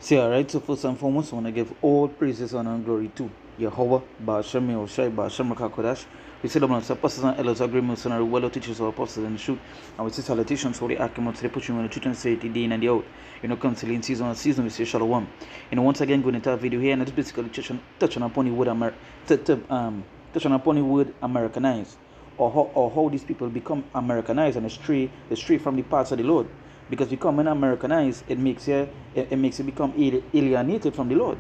See, alright, so first and foremost, I want to give all praises, honor, and glory to Yahweh, Ba'ashem Yahushai, Ba'ashem Rakakodash. We say, Lord, apostles and elders, agreements, and our well teachers, our apostles, and the truth. And we say salutations for the Akimot, they push you on the truth and say it day in and day out. Constantly in season and season, we say Shalom. Once again, going into our video here, and it's basically touching upon the word, touching upon the word Americanized, or how these people become Americanized and stray from the paths of the Lord. Because becoming Americanized, it makes you become alienated from the Lord.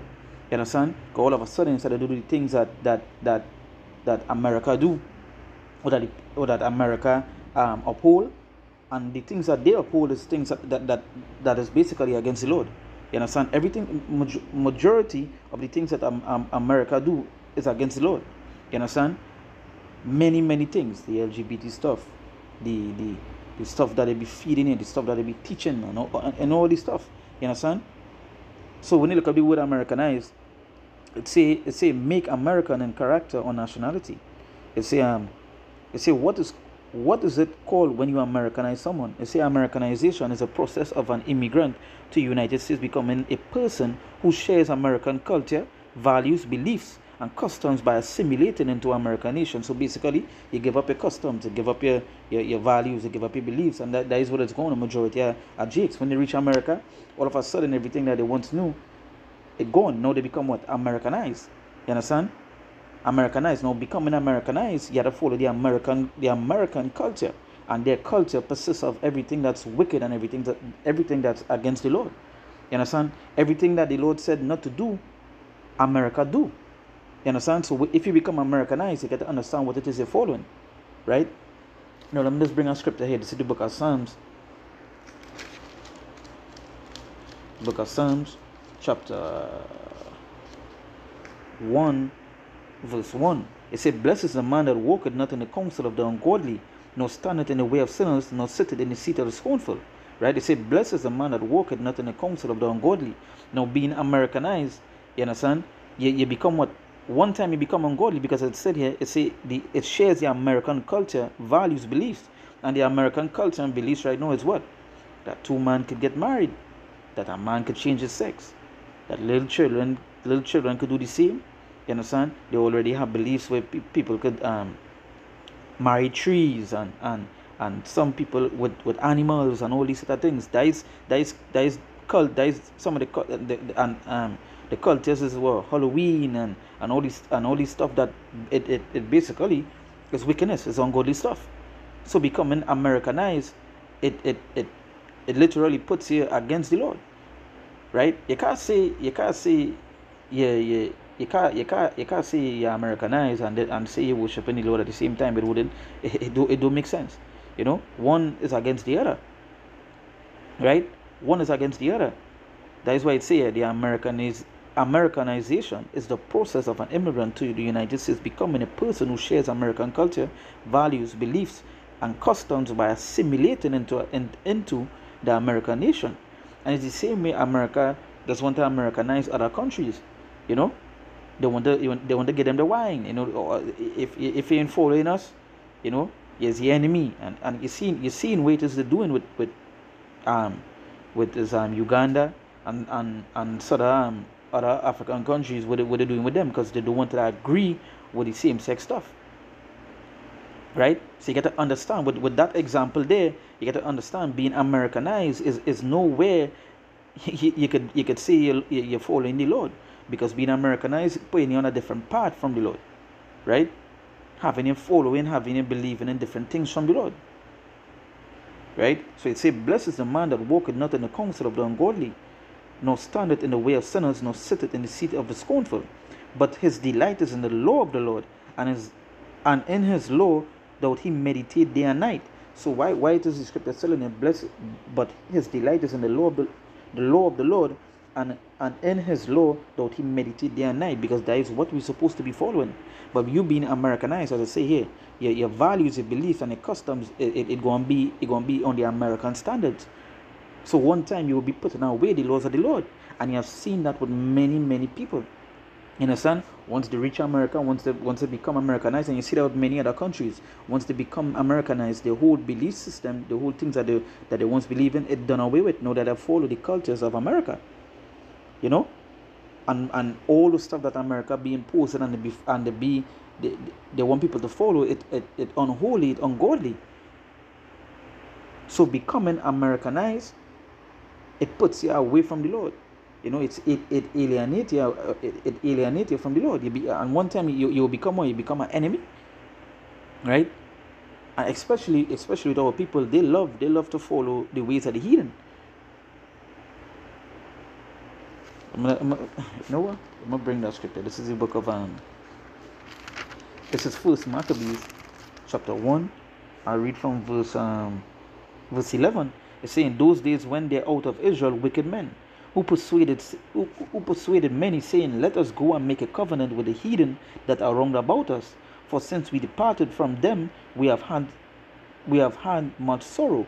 You understand? Because all of a sudden, instead of doing the things that America do, or that America uphold, and the things that they uphold is things that is basically against the Lord. You understand? Everything, majority of the things that America do is against the Lord. You understand? Many things, the LGBT stuff, the stuff that they be feeding in, the stuff that they be teaching, and all this stuff. You understand? So when you look at the word Americanized, it say make American in character or nationality. It say what is it called when you Americanize someone? It say Americanization is a process of an immigrant to the United States becoming a person who shares American culture, values, beliefs, and customs by assimilating into American nation. So basically, you give up your customs, you give up your values, you give up your beliefs, and that is what it's going. The majority are Jakes. When they reach America, all of a sudden everything that they once knew, it gone. Now they become what? Americanized. You understand? Americanized. Now becoming Americanized, you have to follow the American culture, and their culture persists of everything that's wicked and everything that's against the Lord. You understand? Everything that the Lord said not to do, America do. You understand? So if you become Americanized, you get to understand what it is you're following, right? Now let me just bring a scripture here. This is the book of Psalms. Book of Psalms, chapter 1, verse 1. It said, "Blessed is the man that walketh not in the counsel of the ungodly, nor standeth in the way of sinners, nor sitteth in the seat of the scornful." Right? It said, "Blessed is the man that walketh not in the counsel of the ungodly." Now being Americanized, you understand? You become what? One time you become ungodly, because it said here, it shares the American culture, values, beliefs. And the American culture and beliefs right now is what? That two men could get married, that a man could change his sex, that little children could do the same. You understand? They already have beliefs where people could marry trees and some people with animals and all these other things. That is some of the cultures as well, Halloween and all this stuff that it basically is wickedness, is ungodly stuff. So becoming Americanized, it literally puts you against the Lord, right? You can't say you can't say you're Americanized and say you're worshiping the Lord at the same time. It don't make sense. One is against the other, right? One is against the other. That is why it says the Americanization is the process of an immigrant to the United States becoming a person who shares American culture, values, beliefs, and customs by assimilating into the American nation. And it's the same way America does want to Americanize other countries. They want to get them the wine. If you ain't following us, he's the enemy. And you're seeing what it is they're doing with this Uganda and sort of other African countries, what they're doing with them, because they don't want to agree with the same-sex stuff, right? So you get to understand with that example there, you get to understand being Americanized is nowhere you could say you're following the Lord, because being Americanized putting you on a different path from the Lord, right? Having you following, having you believing in different things from the Lord, right? So it says, "Blessed is the man that walketh not in the counsel of the ungodly, nor standeth in the way of sinners, nor sitteth in the seat of the scornful. But his delight is in the law of the Lord, and in his law doth he meditate day and night." So why it is the scripture telling him, "Blessed," but his delight is in the law of the Lord, and in his law doth he meditate day and night, because that is what we're supposed to be following. But you being Americanized, as I say here, your values, your beliefs, and your customs, it gonna be on the American standards. So one time you will be putting away the laws of the Lord, and you have seen that with many people. You understand? Once they reach America, once they become Americanized, and you see that with many other countries, once they become Americanized, the whole belief system, the whole things that they once believed in, it done away with. Now that they follow the cultures of America. you know, and all the stuff that America being posted they want people to follow it unholy, it ungodly. So becoming Americanized, it puts you away from the Lord. You know, it alienates you. It alienates you from the Lord. And one time you become an enemy, right? And especially with our people, they love to follow the ways of the heathen. You know what? I'm gonna bring that scripture. This is the book of This is First Maccabees, chapter 1. I read from verse 11. It's saying, those days when they're out of Israel, wicked men, who persuaded many, saying, let us go and make a covenant with the heathen that are round about us. For since we departed from them, we have had much sorrow.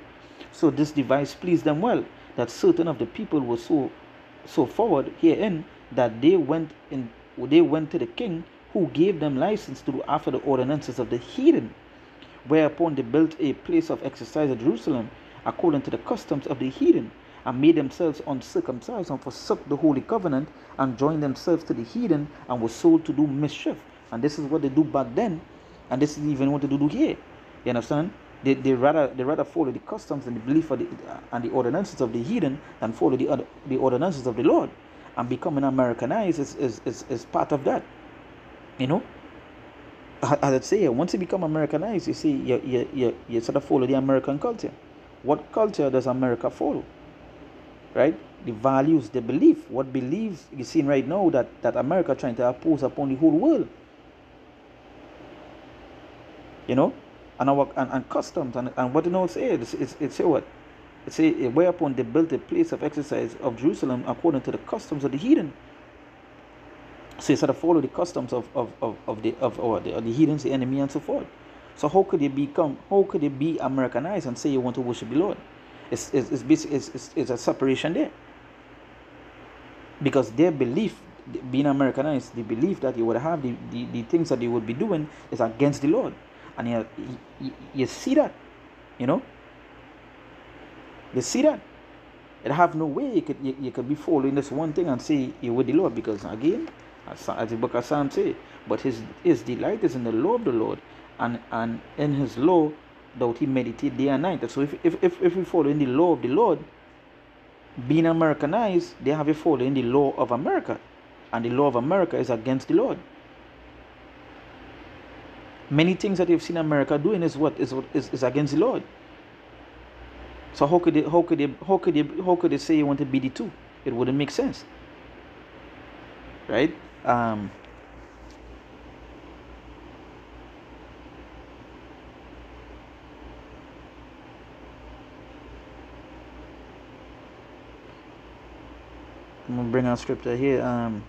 So this device pleased them well, that certain of the people were so forward herein, that they went to the king, who gave them license to do after the ordinances of the heathen. Whereupon they built a place of exercise at Jerusalem, according to the customs of the heathen, and made themselves uncircumcised, and forsook the holy covenant, and joined themselves to the heathen, and were sold to do mischief. And this is what they do back then, and this is even what they do here. You understand? They rather follow the customs and the belief of and the ordinances of the heathen than follow the ordinances of the Lord. And becoming Americanized is part of that. You know, as I say, once you become Americanized, you see, you sort of follow the American culture. What culture does America follow? Right? The values, the belief, what beliefs you're seeing right now that America trying to impose upon the whole world. You know, and customs and what you know say it's what it say, whereupon they built a place of exercise of Jerusalem according to the customs of the heathen. So you sort of follow the customs of the heathens, the enemy, and so forth. So how could you be Americanized and say you want to worship the Lord? It's a separation there. Because their belief, being Americanized, the belief that you would have the things that they would be doing is against the Lord. And you see that, you know? You see that? It have no way you could be following this one thing and say you're with the Lord, because again, as the book of Psalms say, but his delight is in the law of the Lord, and in his law doth he meditate day and night. So if we follow in the law of the Lord, being Americanized, they have a follow in the law of America, and the law of America is against the Lord. Many things that you've seen America doing is against the Lord. So how could they say you want to be the two? It wouldn't make sense, right? I'm gonna bring out scripture here. I'm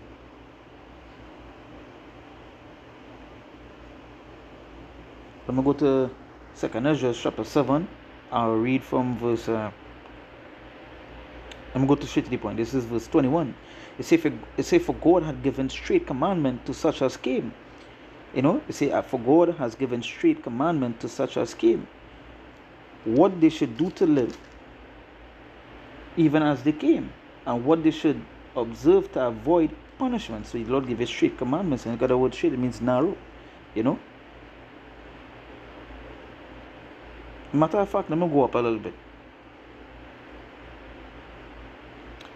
gonna go to 2nd Ezra chapter 7. I'll read from verse. I'm gonna go to straight to the point. This is verse 21. It say for God had given straight commandment to such as came. You know, it say for God has given straight commandment to such as came, what they should do to live, even as they came, and what they should observe to avoid punishment. So the Lord gave us straight commandments, and the word straight, it means narrow. You know. Matter of fact, let me go up a little bit.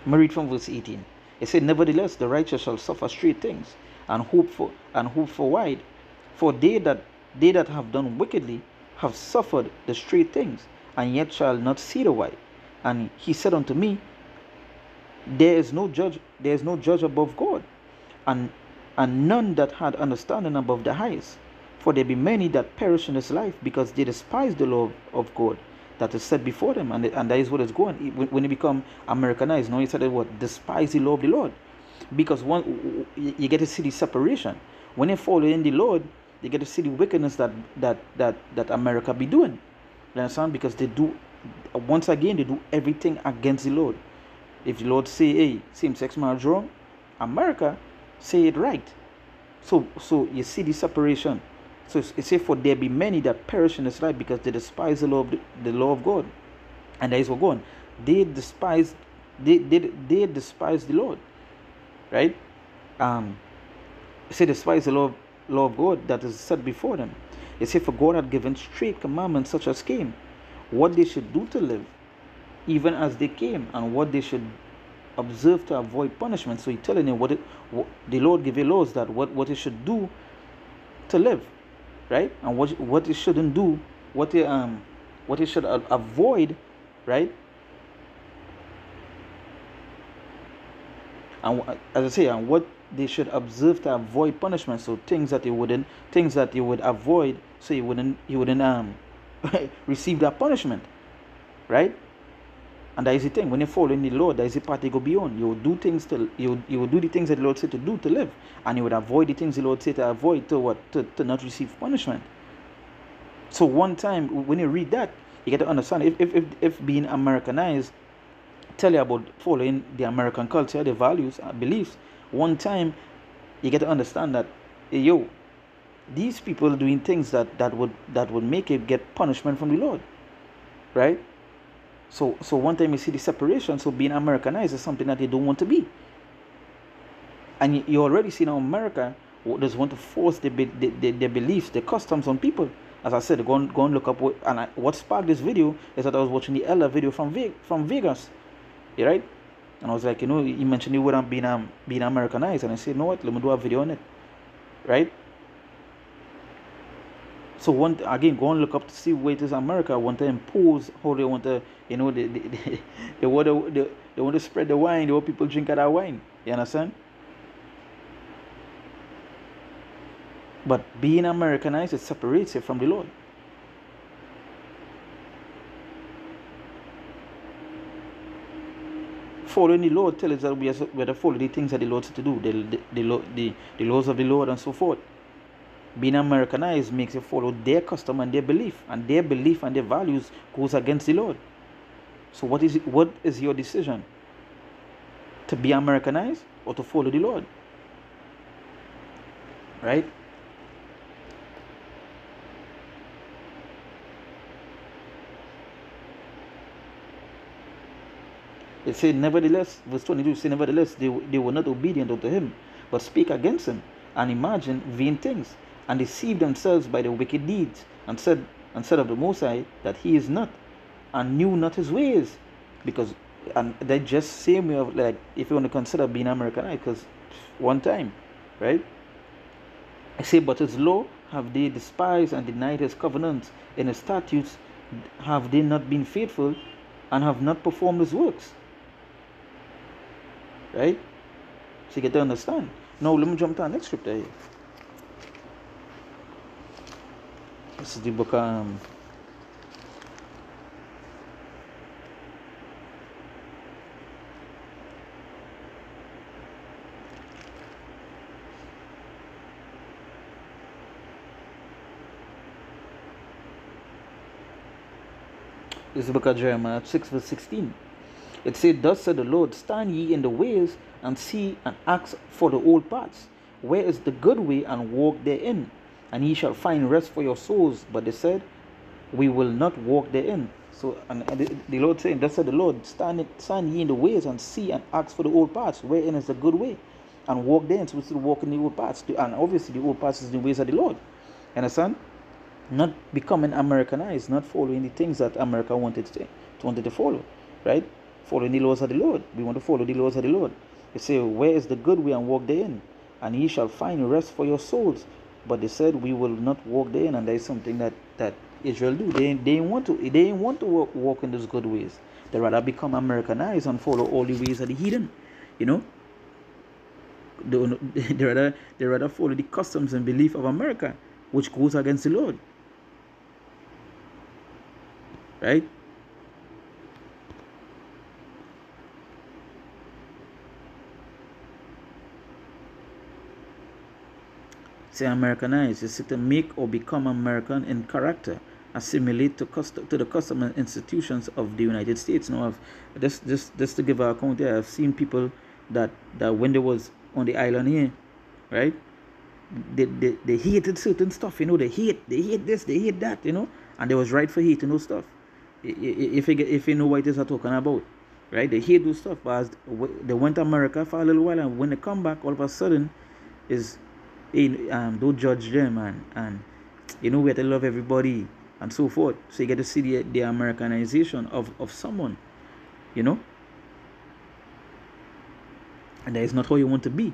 Let me read from verse 18. It said, nevertheless, the righteous shall suffer straight things, and hope for wide. For they that have done wickedly have suffered the straight things, and yet shall not see the wide. And he said unto me, there is no judge above God, and none that had understanding above the highest. For there be many that perish in this life, because they despise the law of God that is set before them. And that is what is going. When you become Americanized, now you said what? Despise the law of the Lord. Because you get to see the separation. When you follow in the Lord, you get to see the wickedness that America be doing. You understand? Because they do, once again, they do everything against the Lord. If the Lord say, hey, same-sex marriage wrong, America say it right. So you see the separation. So it says, for there be many that perish in this life, because they despise the law of God. And that is what going. They despise the Lord. right? Say despise the law of God that is set before them. They say, for God had given straight commandments such as came, what they should do to live, even as they came, and what they should observe to avoid punishment. So he's telling you what the Lord give you laws, that what you should do to live, right? And what you shouldn't do, what you should avoid, right? And as I say, and what they should observe to avoid punishment. So things that you would avoid, so you wouldn't receive that punishment, right? And that is the thing. When you follow in the Lord, that is the part you go beyond. You will do things you will do the things that the Lord said to do to live, and you would avoid the things the Lord said to avoid to not receive punishment. So one time when you read that, you get to understand if being Americanized tell you about following the American culture, the values, beliefs. One time you get to understand that, yo, these people doing things that would make you get punishment from the Lord, right? So one time you see the separation. So being Americanized is something that they don't want to be, and you already see now America just want to force their beliefs, their customs on people. As I said, go and look up what sparked this video is that I was watching the Ella video from Vegas, right? And I was like, he mentioned you wouldn't being Americanized, and I said, you know what, let me do a video on it, right? So go and look up to see where it is America want to impose how they want to, they want to spread the wine, they want people drink of that wine. You understand? But being Americanized, it separates you from the Lord. Following the Lord tells us that we are to follow the things that the Lord said to do, the laws of the Lord and so forth. Being Americanized makes you follow their custom and their belief and their values goes against the Lord. So what is your decision? To be Americanized or to follow the Lord? Right? It said, nevertheless, verse 22 says, nevertheless, they were not obedient unto him, but speak against him, and imagine vain things, and deceive themselves by the wicked deeds, and said of the Most High that he is not, and knew not his ways. Because, and that just same way of, like, if you want to consider being Americanized, because one time, right? I say, but his law have they despised and denied his covenants, in his statutes have they not been faithful, and have not performed his works. Right? So you get to understand. Now let me jump to our next scripture here. This is the book this is the book of Jeremiah 6 verse 16. It said, thus said the Lord, stand ye in the ways, and see and ask for the old paths. Where is the good way, and walk therein? And ye shall find rest for your souls. But they said, we will not walk therein. So, and the Lord saying, thus said the Lord, stand ye in the ways, and see and ask for the old paths. Wherein is the good way, and walk therein. So we still walk in the old paths. And obviously the old paths is the ways of the Lord. Understand? Not becoming Americanized, not following the things that America wanted to follow, right? Following the laws of the Lord. We want to follow the laws of the Lord. They say, where is the good way, and walk therein? And ye shall find rest for your souls. But they said, we will not walk therein. And that is something that Israel do. They didn't want to walk in those good ways. They rather become Americanized and follow all the ways of the heathen. They rather follow the customs and belief of America, which goes against the Lord. Right? Say Americanized is to make or become American in character, assimilate to the custom and institutions of the United States. Now, just to give an account here, I've seen people that when they was on the island here, right? They hated certain stuff, they hate this, they hate that, and they was right for hating those stuff. If you know what it is I'm talking about, right? They hear those stuff, but they went to America for a little while, and when they come back, all of a sudden, is don't judge them, and we have to love everybody and so forth. So you get to see the Americanization of someone, you know, and that is not how you want to be,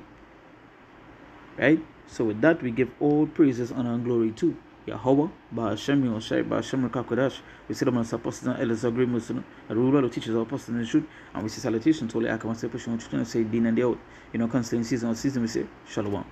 right? So with that, we give all praises, honor, and glory to Yahweh, Ba'ashem Yoshai, Ba'ashem Rekakodash. We say them as apostles and elders agree with the ruler who teaches our apostles in the truth, and we say salutations to all the Akaman separation, and say Dean and the out. Constantly season on season, we say Shalom.